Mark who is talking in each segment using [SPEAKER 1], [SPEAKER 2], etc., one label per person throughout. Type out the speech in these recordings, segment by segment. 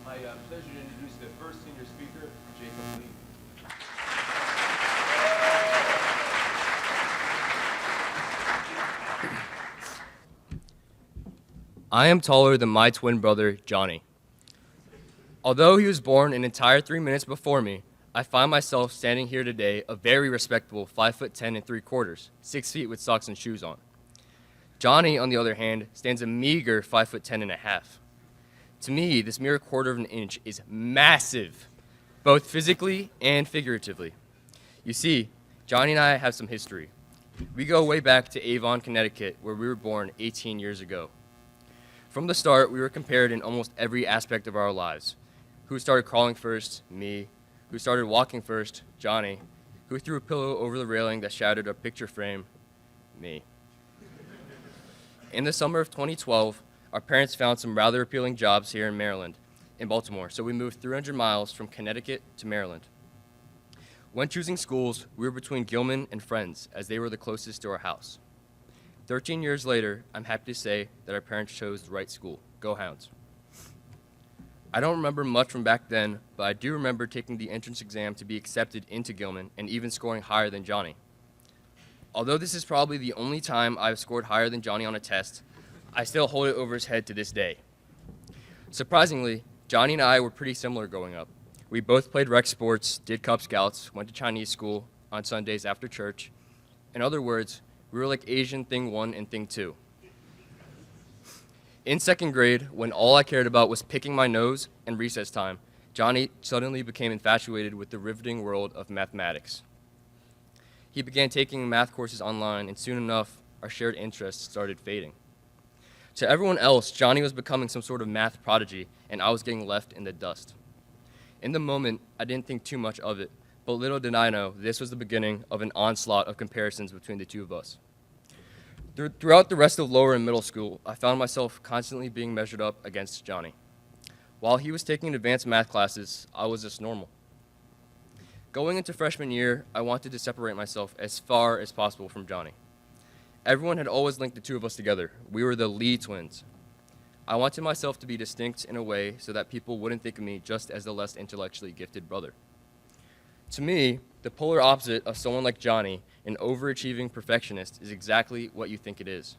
[SPEAKER 1] My pleasure to introduce the first senior speaker, Jacob Lee.
[SPEAKER 2] I am taller than my twin brother, Johnny. Although he was born an entire 3 minutes before me, I find myself standing here today a very respectable 5'10" 3/4, 6 feet with socks and shoes on. Johnny, on the other hand, stands a meager 5'10" and a half. To me, this mere quarter of an inch is massive, both physically and figuratively. You see, Johnny and I have some history. We go way back to Avon, Connecticut, where we were born 18 years ago. From the start, we were compared in almost every aspect of our lives. Who started crawling first? Me. Who started walking first? Johnny. Who threw a pillow over the railing that shattered a picture frame? Me. In the summer of 2012, our parents found some rather appealing jobs here in Maryland, in Baltimore, so we moved 300 miles from Connecticut to Maryland. When choosing schools, we were between Gilman and Friends, as they were the closest to our house. 13 years later, I'm happy to say that our parents chose the right school. Go Hounds. I don't remember much from back then, but I do remember taking the entrance exam to be accepted into Gilman and even scoring higher than Johnny. Although this is probably the only time I've scored higher than Johnny on a test, I still hold it over his head to this day. Surprisingly, Johnny and I were pretty similar growing up. We both played rec sports, did Cub Scouts, went to Chinese school on Sundays after church. In other words, we were like Asian thing 1 and thing 2. In second grade, when all I cared about was picking my nose and recess time, Johnny suddenly became infatuated with the riveting world of mathematics. He began taking math courses online, and soon enough, our shared interests started fading. To everyone else, Johnny was becoming some sort of math prodigy, and I was getting left in the dust. In the moment, I didn't think too much of it, but little did I know this was the beginning of an onslaught of comparisons between the two of us. Throughout the rest of lower and middle school, I found myself constantly being measured up against Johnny. While he was taking advanced math classes, I was just normal. Going into freshman year, I wanted to separate myself as far as possible from Johnny. Everyone had always linked the two of us together. We were the Lee twins. I wanted myself to be distinct in a way so that people wouldn't think of me just as the less intellectually gifted brother. To me, the polar opposite of someone like Johnny, an overachieving perfectionist, is exactly what you think it is.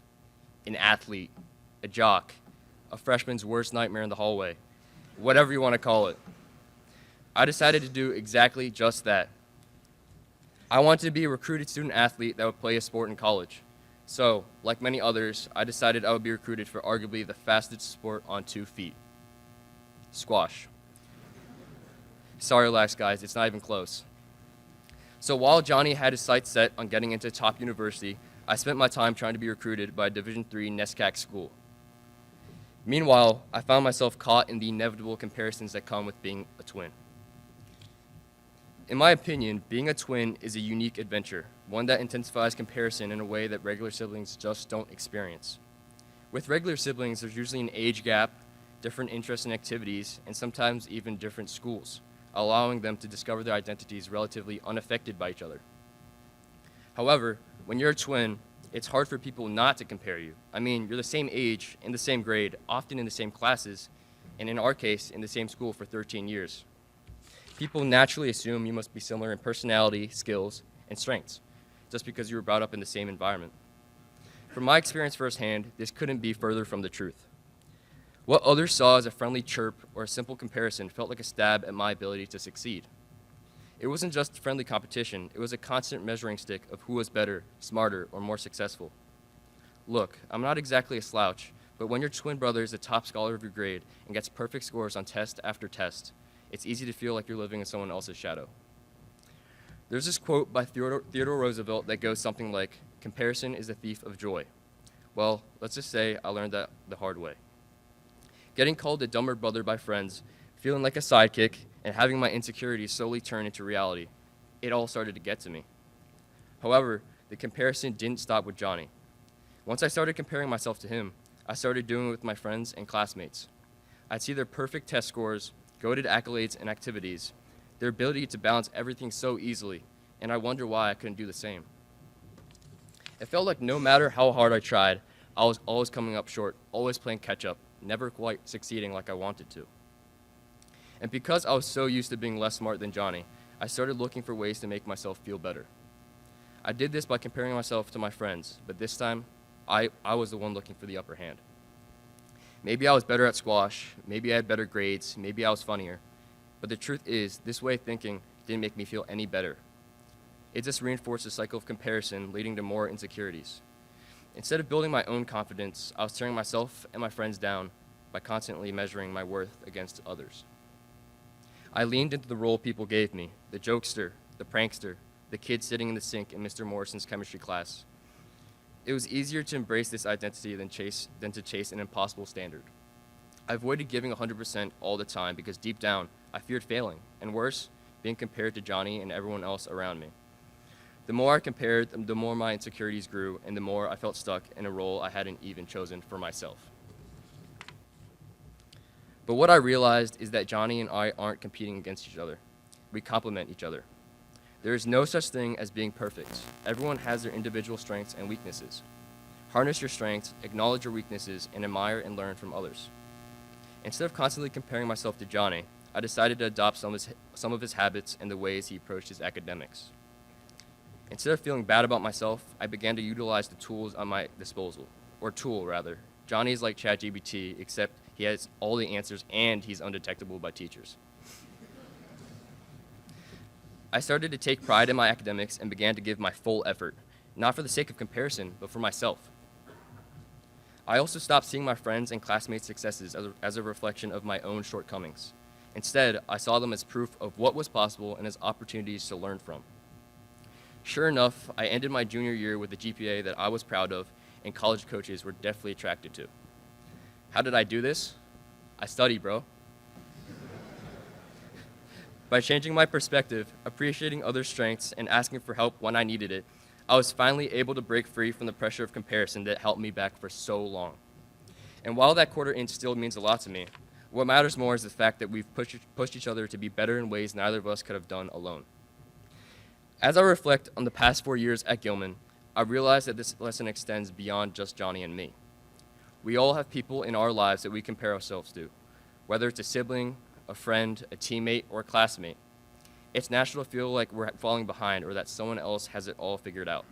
[SPEAKER 2] An athlete, a jock, a freshman's worst nightmare in the hallway, whatever you want to call it. I decided to do exactly just that. I wanted to be a recruited student athlete that would play a sport in college. So, like many others, I decided I would be recruited for arguably the fastest sport on 2 feet. Squash. Sorry, relax, guys, it's not even close. So while Johnny had his sights set on getting into a top university, I spent my time trying to be recruited by a Division III NESCAC school. Meanwhile, I found myself caught in the inevitable comparisons that come with being a twin. In my opinion, being a twin is a unique adventure, one that intensifies comparison in a way that regular siblings just don't experience. With regular siblings, there's usually an age gap, different interests and activities, and sometimes even different schools, allowing them to discover their identities relatively unaffected by each other. However, when you're a twin, it's hard for people not to compare you. I mean, you're the same age, in the same grade, often in the same classes, and in our case, in the same school for 13 years. People naturally assume you must be similar in personality, skills, and strengths, just because you were brought up in the same environment. From my experience firsthand, this couldn't be further from the truth. What others saw as a friendly chirp or a simple comparison felt like a stab at my ability to succeed. It wasn't just friendly competition, it was a constant measuring stick of who was better, smarter, or more successful. Look, I'm not exactly a slouch, but when your twin brother is the top scholar of your grade and gets perfect scores on test after test, it's easy to feel like you're living in someone else's shadow. There's this quote by Theodore Roosevelt that goes something like, "Comparison is the thief of joy." Well, let's just say I learned that the hard way. Getting called a dumber brother by friends, feeling like a sidekick, and having my insecurities slowly turn into reality, it all started to get to me. However, the comparison didn't stop with Johnny. Once I started comparing myself to him, I started doing it with my friends and classmates. I'd see their perfect test scores, goated accolades and activities, their ability to balance everything so easily, and I wonder why I couldn't do the same. It felt like no matter how hard I tried, I was always coming up short, always playing catch up, never quite succeeding like I wanted to. And because I was so used to being less smart than Johnny, I started looking for ways to make myself feel better. I did this by comparing myself to my friends, but this time, I was the one looking for the upper hand. Maybe I was better at squash, maybe I had better grades, maybe I was funnier. But the truth is, this way of thinking didn't make me feel any better. It just reinforced a cycle of comparison, leading to more insecurities. Instead of building my own confidence, I was tearing myself and my friends down by constantly measuring my worth against others. I leaned into the role people gave me, the jokester, the prankster, the kid sitting in the sink in Mr. Morrison's chemistry class. It was easier to embrace this identity than to chase an impossible standard. I avoided giving 100% all the time because deep down, I feared failing, and worse, being compared to Johnny and everyone else around me. The more I compared, the more my insecurities grew, and the more I felt stuck in a role I hadn't even chosen for myself. But what I realized is that Johnny and I aren't competing against each other. We complement each other. There is no such thing as being perfect. Everyone has their individual strengths and weaknesses. Harness your strengths, acknowledge your weaknesses, and admire and learn from others. Instead of constantly comparing myself to Johnny, I decided to adopt some of his habits and the ways he approached his academics. Instead of feeling bad about myself, I began to utilize the tools on my disposal, or tool rather. Johnny is like ChatGPT, except he has all the answers and he's undetectable by teachers. I started to take pride in my academics and began to give my full effort, not for the sake of comparison, but for myself. I also stopped seeing my friends' and classmates' successes as a reflection of my own shortcomings. Instead, I saw them as proof of what was possible and as opportunities to learn from. Sure enough, I ended my junior year with a GPA that I was proud of and college coaches were definitely attracted to. How did I do this? I studied, bro. By changing my perspective, appreciating others' strengths, and asking for help when I needed it, I was finally able to break free from the pressure of comparison that held me back for so long. And while that quarter inch still means a lot to me, what matters more is the fact that we've pushed each other to be better in ways neither of us could have done alone. As I reflect on the past 4 years at Gilman, I realize that this lesson extends beyond just Johnny and me. We all have people in our lives that we compare ourselves to, whether it's a sibling, a friend, a teammate, or a classmate. It's natural to feel like we're falling behind or that someone else has it all figured out.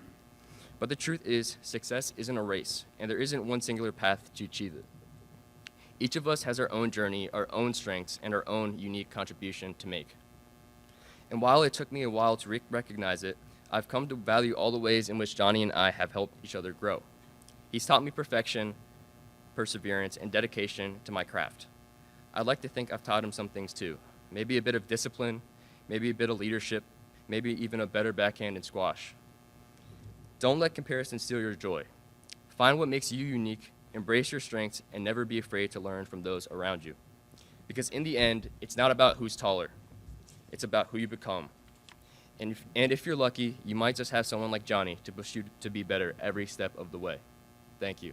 [SPEAKER 2] But the truth is, success isn't a race, and there isn't one singular path to achieve it. Each of us has our own journey, our own strengths, and our own unique contribution to make. And while it took me a while to recognize it, I've come to value all the ways in which Johnny and I have helped each other grow. He's taught me perfection, perseverance, and dedication to my craft. I'd like to think I've taught him some things too. Maybe a bit of discipline, maybe a bit of leadership, maybe even a better backhand in squash. Don't let comparison steal your joy. Find what makes you unique, embrace your strengths, and never be afraid to learn from those around you. Because in the end, it's not about who's taller. It's about who you become. And if you're lucky, you might just have someone like Johnny to push you to be better every step of the way. Thank you.